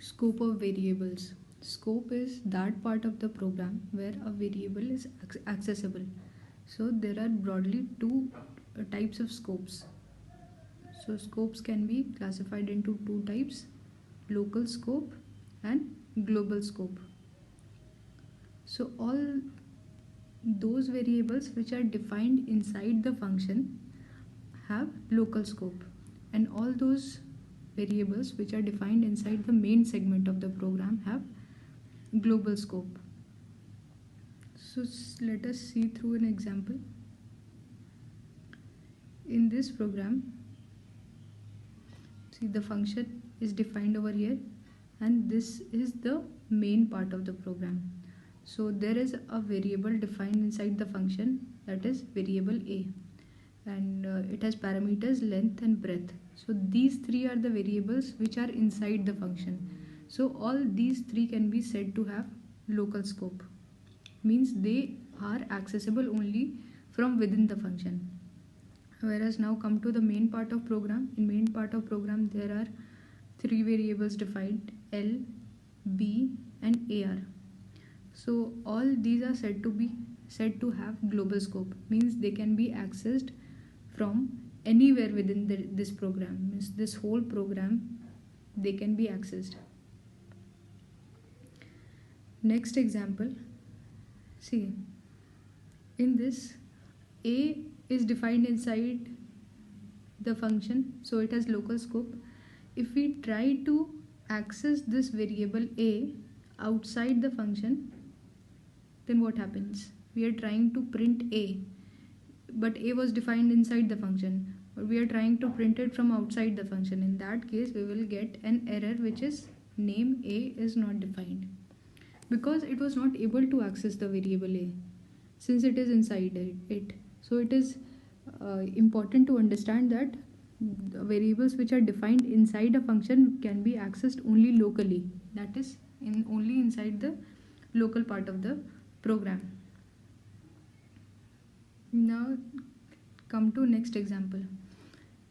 Scope of variables. Scope is that part of the program where a variable is accessible. So there are broadly two types of scopes. So scopes can be classified into two types: local scope and global scope. So all those variables which are defined inside the function have local scope, and all those variables which are defined inside the main segment of the program have global scope. So let us see through an example. In this program, see, the function is defined over here, and this is the main part of the program. So there is a variable defined inside the function, that is variable a, and it has parameters length and breadth. So these three are the variables which are inside the function. So all these three can be said to have local scope, means they are accessible only from within the function. Whereas now come to the main part of program. In main part of program there are three variables defined: L, B and AR. So all these are said to have global scope, means they can be accessed from anywhere within this program. Means this whole program they can be accessed. Next example, see, in this A is defined inside the function, so it has local scope. If we try to access this variable A outside the function, then what happens? We are trying to print A, but A was defined inside the function, but we are trying to print it from outside the function. In that case, we will get an error which is name A is not defined, because it was not able to access the variable A since it is inside it. So it is important to understand that the variables which are defined inside a function can be accessed only locally, that is only inside the local part of the program. Now come to next example.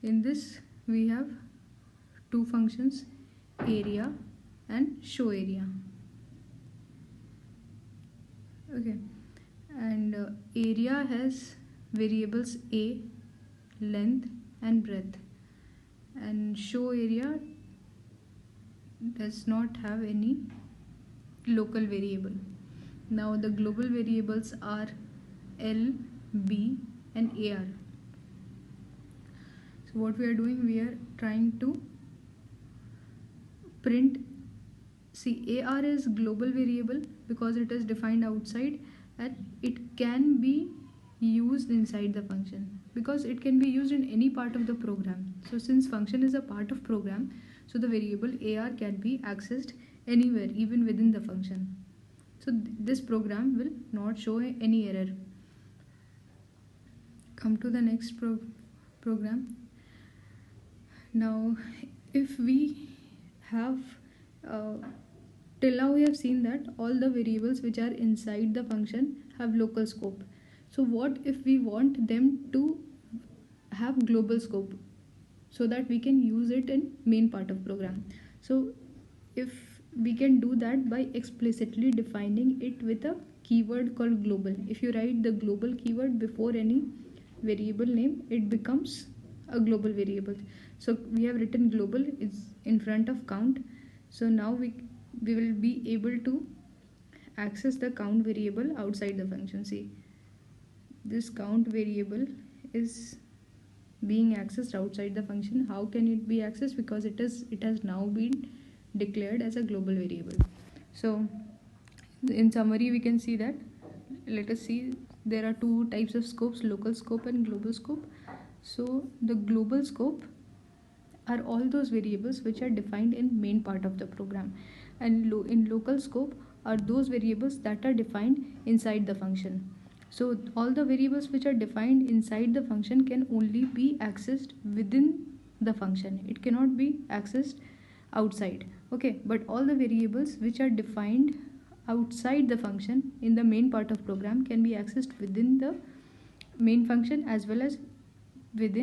In this we have two functions, area and show area. Okay, and area has variables a, length and breadth, and show area does not have any local variable. Now the global variables are L, B and AR. So what we are doing, we are trying to print, see, AR is global variable because it is defined outside, and it can be used inside the function because it can be used in any part of the program. So since function is a part of program, so the variable AR can be accessed anywhere, even within the function. So this program will not show any error. Come to the next program. Now if we have till now we have seen that all the variables which are inside the function have local scope. So what if we want them to have global scope, so that we can use it in main part of program? So if we can do that by explicitly defining it with a keyword called global. If you write the global keyword before any variable name, it becomes a global variable. So we have written global is in front of count. So now we will be able to access the count variable outside the function. See, this count variable is being accessed outside the function. How can it be accessed? Because it has now been declared as a global variable. So in summary, we can see that, let us see, there are two types of scopes, local scope and global scope. So the global scope are all those variables which are defined in main part of the program, and in local scope are those variables that are defined inside the function. So all the variables which are defined inside the function can only be accessed within the function. It cannot be accessed outside. Okay, but all the variables which are defined outside the function in the main part of program can be accessed within the main function as well as within